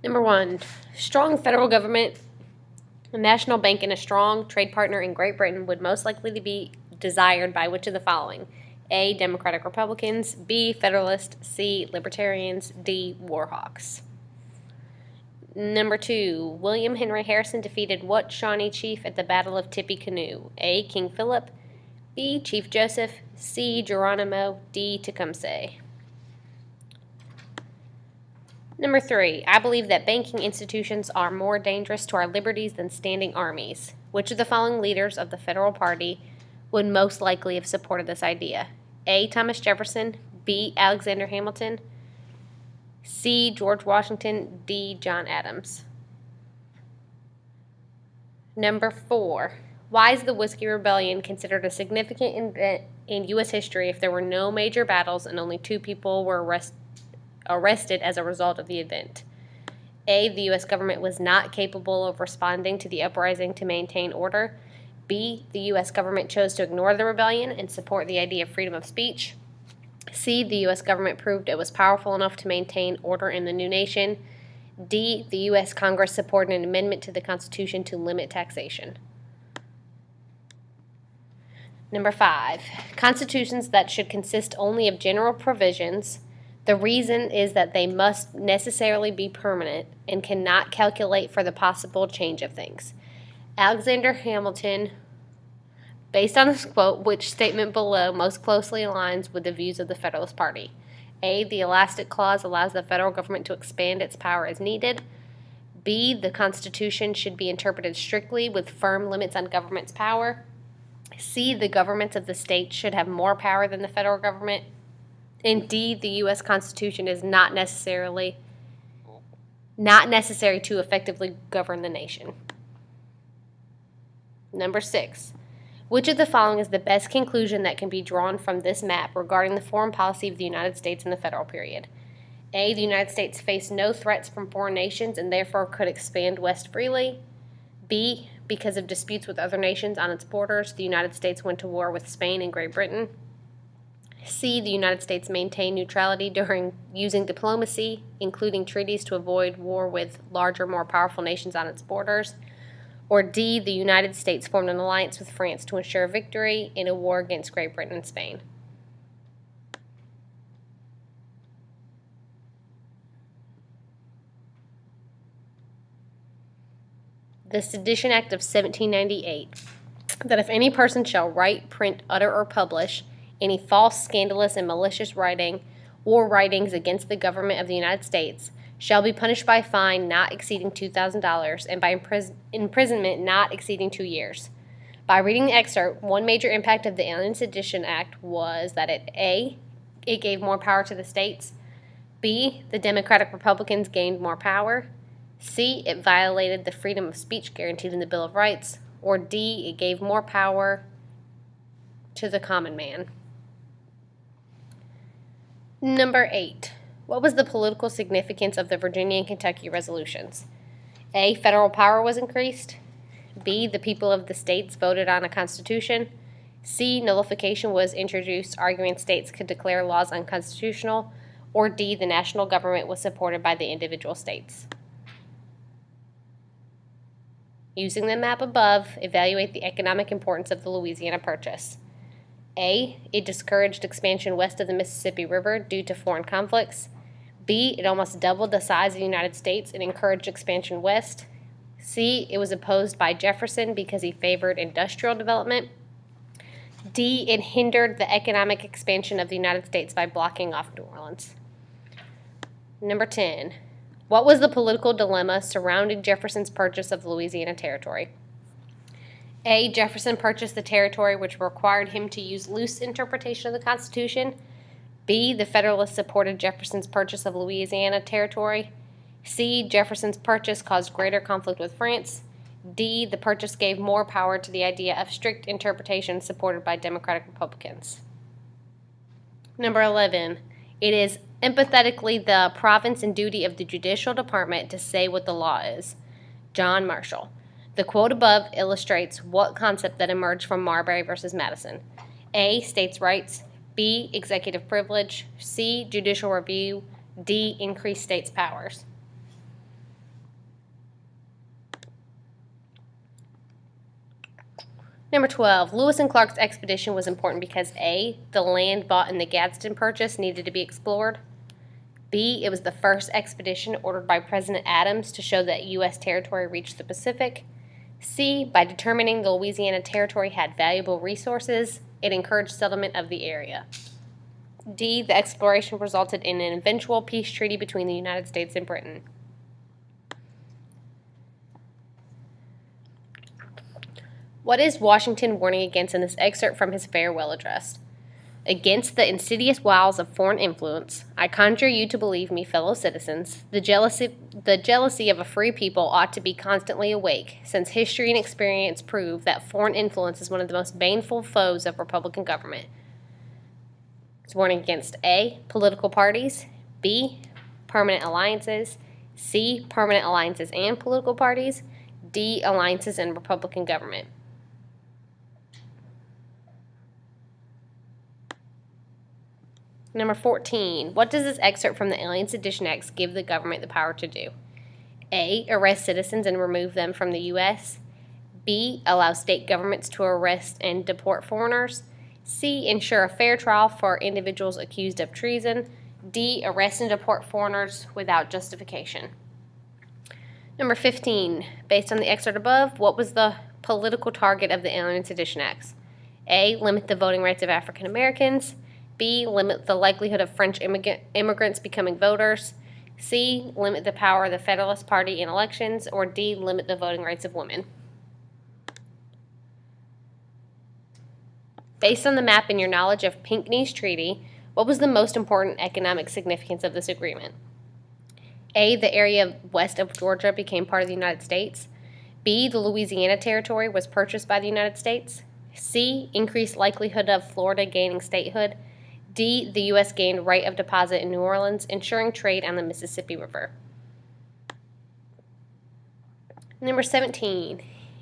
Number 1, strong federal government, a national bank, and a strong trade partner in Great Britain would most likely be desired by which of the following? A, Democratic Republicans, B, Federalists, C, Libertarians, D, Warhawks. Number 2, William Henry Harrison defeated what Shawnee chief at the Battle of Tippecanoe? A, King Philip, B, Chief Joseph, C, Geronimo, D, Tecumseh. Number 3, I believe that banking institutions are more dangerous to our liberties than standing armies. Which of the following leaders of the federal party would most likely have supported this idea? A, Thomas Jefferson, B, Alexander Hamilton, C, George Washington, D, John Adams. Number 4, why is the Whiskey Rebellion considered a significant event in U.S. history if there were no major battles and only 2 people were arrested as a result of the event? A, the U.S. government was not capable of responding to the uprising to maintain order. B, the U.S. government chose to ignore the rebellion and support the idea of freedom of speech. C, the U.S. government proved it was powerful enough to maintain order in the new nation. D, the U.S. Congress supported an amendment to the Constitution to limit taxation. Number 5, constitutions that should consist only of general provisions. The reason is that they must necessarily be permanent and cannot calculate for the possible change of things. Alexander Hamilton, based on this quote, which statement below most closely aligns with the views of the Federalist Party? A, the Elastic Clause allows the federal government to expand its power as needed. B, the Constitution should be interpreted strictly with firm limits on government's power. C, the governments of the states should have more power than the federal government. And D, the U.S. Constitution is not necessary to effectively govern the nation. Number 6, which of the following is the best conclusion that can be drawn from this map regarding the foreign policy of the United States in the federal period? A, the United States faced no threats from foreign nations and therefore could expand west freely. B, because of disputes with other nations on its borders, the United States went to war with Spain and Great Britain. C, the United States maintained neutrality during using diplomacy, including treaties to avoid war with larger, more powerful nations on its borders. Or D, the United States formed an alliance with France to ensure victory in a war against Great Britain and Spain. The Sedition Act of 1798, that if any person shall write, print, utter, or publish any false, scandalous, and malicious writing or writings against the government of the United States, shall be punished by a fine not exceeding $2,000 and by imprisonment not exceeding 2 years. By reading the excerpt, one major impact of the Alien Sedition Act was that it gave more power to the states. B, the Democratic Republicans gained more power. C, it violated the freedom of speech guaranteed in the Bill of Rights. Or D, it gave more power to the common man. Number 8. What was the political significance of the Virginia and Kentucky resolutions? A, federal power was increased. B, the people of the states voted on a constitution. C, nullification was introduced, arguing states could declare laws unconstitutional. Or D, the national government was supported by the individual states. Using the map above, evaluate the economic importance of the Louisiana Purchase. A, it discouraged expansion west of the Mississippi River due to foreign conflicts. B, it almost doubled the size of the United States and encouraged expansion west. C, it was opposed by Jefferson because he favored industrial development. D, it hindered the economic expansion of the United States by blocking off New Orleans. Number 10. What was the political dilemma surrounding Jefferson's purchase of the Louisiana Territory? A, Jefferson purchased the territory, which required him to use loose interpretation of the Constitution. B, the Federalists supported Jefferson's purchase of Louisiana Territory. C, Jefferson's purchase caused greater conflict with France. D, the purchase gave more power to the idea of strict interpretation supported by Democratic Republicans. Number 11. It is empathetically the province and duty of the Judicial Department to say what the law is. John Marshall. The quote above illustrates what concept that emerged from Marbury versus Madison. A, states' rights. B, executive privilege. C, judicial review. D, increased states' powers. Number 12, Lewis and Clark's expedition was important because A, the land bought in the Gadsden Purchase needed to be explored. B, it was the first expedition ordered by President Adams to show that U.S. territory reached the Pacific. C, by determining the Louisiana Territory had valuable resources, it encouraged settlement of the area. D, the exploration resulted in an eventual peace treaty between the United States and Britain. What is Washington warning against in this excerpt from his farewell address? Against the insidious wiles of foreign influence, I conjure you to believe me, fellow citizens, the jealousy of a free people ought to be constantly awake, since history and experience prove that foreign influence is one of the most baneful foes of Republican government. It's warning against A, political parties, B, permanent alliances, C, permanent alliances and political parties, D, alliances and Republican government. Number 14, what does this excerpt from the Alien Sedition Acts give the government the power to do? A, arrest citizens and remove them from the U.S. B, allow state governments to arrest and deport foreigners. C, ensure a fair trial for individuals accused of treason. D, arrest and deport foreigners without justification. Number 15, based on the excerpt above, what was the political target of the Alien Sedition Acts? A, limit the voting rights of African Americans. B, limit the likelihood of French immigrants becoming voters. C, limit the power of the Federalist Party in elections. Or D, limit the voting rights of women. Based on the map and your knowledge of Pinckney's Treaty, what was the most important economic significance of this agreement? A, the area west of Georgia became part of the United States. B, the Louisiana Territory was purchased by the United States. C, increased likelihood of Florida gaining statehood. D, the U.S. gained right of deposit in New Orleans, ensuring trade on the Mississippi River. Number 17,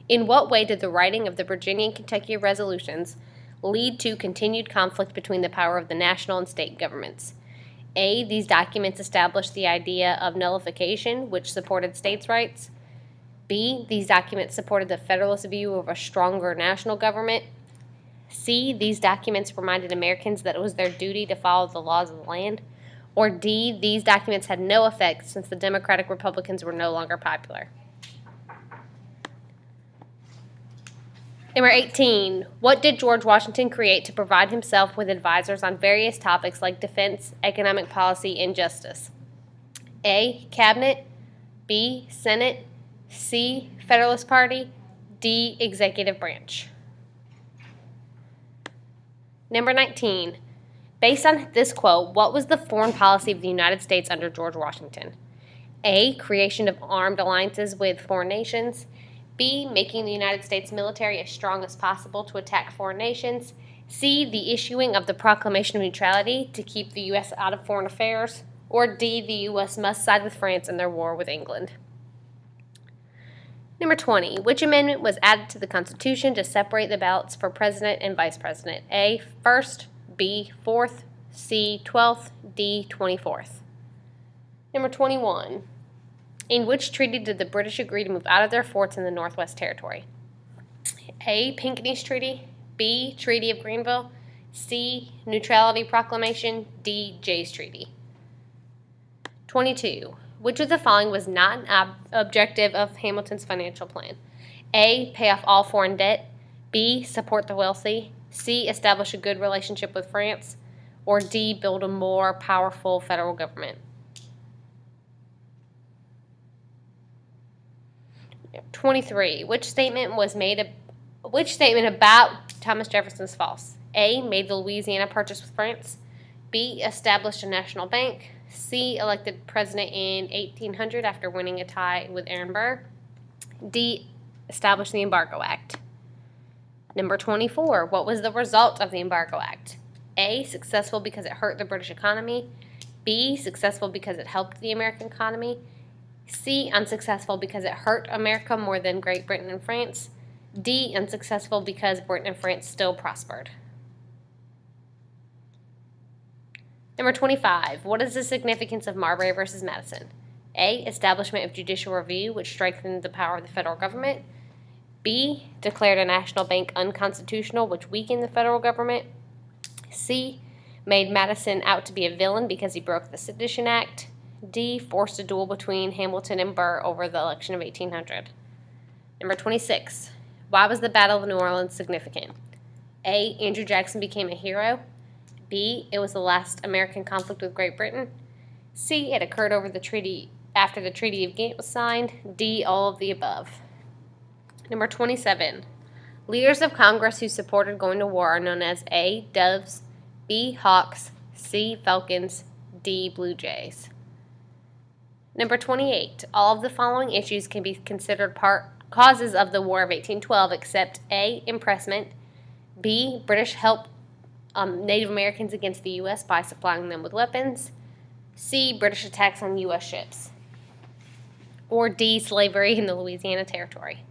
in what way did the writing of the Virginia and Kentucky resolutions lead to continued conflict between the power of the national and state governments? A, these documents established the idea of nullification, which supported states' rights. B, these documents supported the Federalist view of a stronger national government. C, these documents reminded Americans that it was their duty to follow the laws of the land. Or D, these documents had no effect since the Democratic Republicans were no longer popular. Number 18, what did George Washington create to provide himself with advisors on various topics like defense, economic policy, and justice? A, Cabinet. B, Senate. C, Federalist Party. D, Executive Branch. Number 19, based on this quote, what was the foreign policy of the United States under George Washington? A, creation of armed alliances with foreign nations. B, making the United States military as strong as possible to attack foreign nations. C, the issuing of the Proclamation of Neutrality to keep the U.S. out of foreign affairs. Or D, the U.S. must side with France in their war with England. Number 20, which amendment was added to the Constitution to separate the ballots for president and vice president? A, 1st, B, 4th, C, 12th, D, 24th. Number 21, in which treaty did the British agree to move out of their forts in the Northwest Territory? A, Pinckney's Treaty. B, Treaty of Greenville. C, Neutrality Proclamation. D, Jay's Treaty. 22. Which of the following was not an objective of Hamilton's financial plan? A, pay off all foreign debt. B, support the wealthy. C, establish a good relationship with France. Or D, build a more powerful federal government. 23. Which statement about Thomas Jefferson is false? A, made the Louisiana Purchase with France. B, established a national bank. C, elected president in 1800 after winning a tie with Aaron Burr. D, established the Embargo Act. Number 24, what was the result of the Embargo Act? A, successful because it hurt the British economy. B, successful because it helped the American economy. C, unsuccessful because it hurt America more than Great Britain and France. D, unsuccessful because Britain and France still prospered. Number 25, what is the significance of Marbury versus Madison? A, establishment of judicial review, which strengthened the power of the federal government. B, declared a national bank unconstitutional, which weakened the federal government. C, made Madison out to be a villain because he broke the Sedition Act. D, forced a duel between Hamilton and Burr over the election of 1800. Number 26. Why was the Battle of New Orleans significant? A, Andrew Jackson became a hero. B, it was the last American conflict with Great Britain. C, it occurred after the Treaty of Ghent was signed. D, all of the above. Number 27. Leaders of Congress who supported going to war are known as A, doves, B, hawks, C, falcons, D, blue jays. Number 28. All of the following issues can be considered causes of the War of 1812 except A, impressment, B, British help Native Americans against the U.S. by supplying them with weapons, C, British attacks on U.S. ships, or D, slavery in the Louisiana Territory.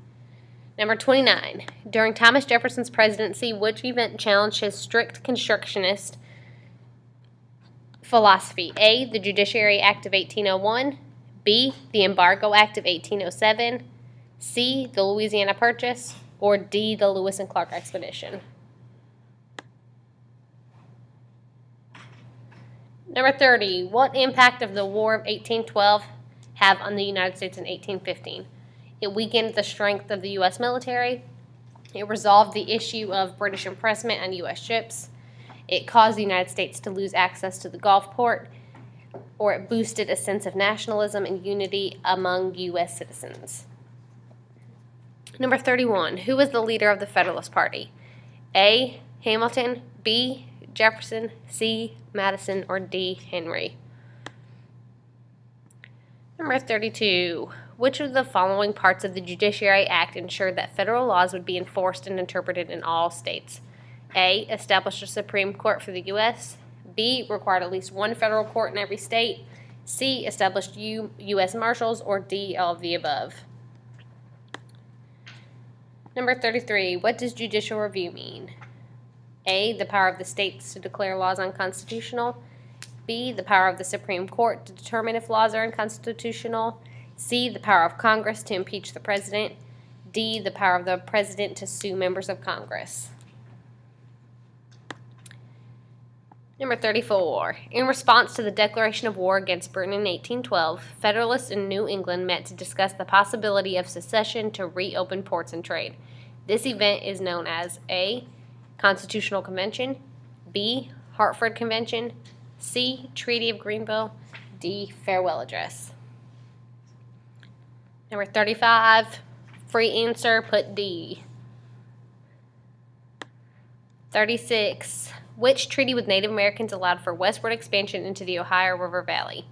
Number 29. During Thomas Jefferson's presidency, which event challenged his strict constructionist philosophy? A, the Judiciary Act of 1801, B, the Embargo Act of 1807, C, the Louisiana Purchase, or D, the Lewis and Clark Expedition. Number 30. What impact of the War of 1812 have on the United States in 1815? It weakened the strength of the U.S. military. It resolved the issue of British impressment on U.S. ships. It caused the United States to lose access to the Gulf port, or it boosted a sense of nationalism and unity among U.S. citizens. Number 31. Who was the leader of the Federalist Party? A, Hamilton, B, Jefferson, C, Madison, or D, Henry. Number 32. Which of the following parts of the Judiciary Act ensured that federal laws would be enforced and interpreted in all states? A, established a Supreme Court for the U.S., B, required at least one federal court in every state, C, established U.S. Marshals, or D, all of the above. Number 33. What does judicial review mean? A, the power of the states to declare laws unconstitutional, B, the power of the Supreme Court to determine if laws are unconstitutional, C, the power of Congress to impeach the president, D, the power of the president to sue members of Congress. Number 34. In response to the declaration of war against Britain in 1812, Federalists in New England met to discuss the possibility of secession to reopen ports and trade. This event is known as A, Constitutional Convention, B, Hartford Convention, C, Treaty of Greenville, D, Farewell Address. Number 35. Free answer, put D. 36. Which treaty with Native Americans allowed for westward expansion into the Ohio River Valley?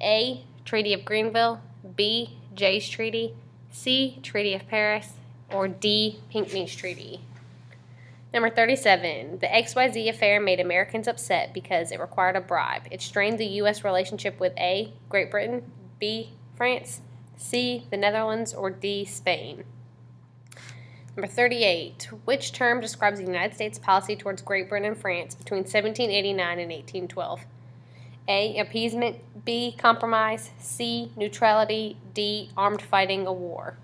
A, Treaty of Greenville, B, Jay's Treaty, C, Treaty of Paris, or D, Pinckney's Treaty. Number 37. The XYZ affair made Americans upset because it required a bribe. It strained the U.S. relationship with A, Great Britain, B, France, C, the Netherlands, or D, Spain. Number 38. Which term describes the United States policy towards Great Britain and France between 1789 and 1812? A, appeasement, B, compromise, C, neutrality, D, armed fighting, a war.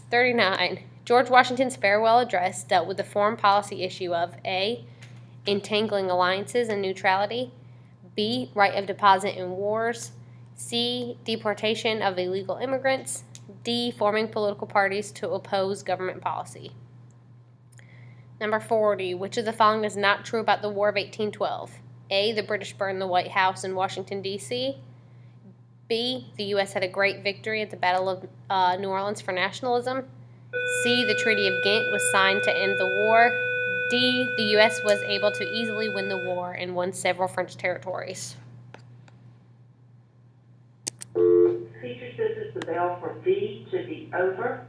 39. George Washington's farewell address dealt with the foreign policy issue of A, entangling alliances and neutrality, B, right of deposit in wars, C, deportation of illegal immigrants, D, forming political parties to oppose government policy. Number 40. Which of the following is not true about the War of 1812? A, the British burned the White House in Washington, D.C. B, the U.S. had a great victory at the Battle of New Orleans for nationalism. C, the Treaty of Ghent was signed to end the war. D, the U.S. was able to easily win the war and won several French territories. Teacher says that the bell for D should be over.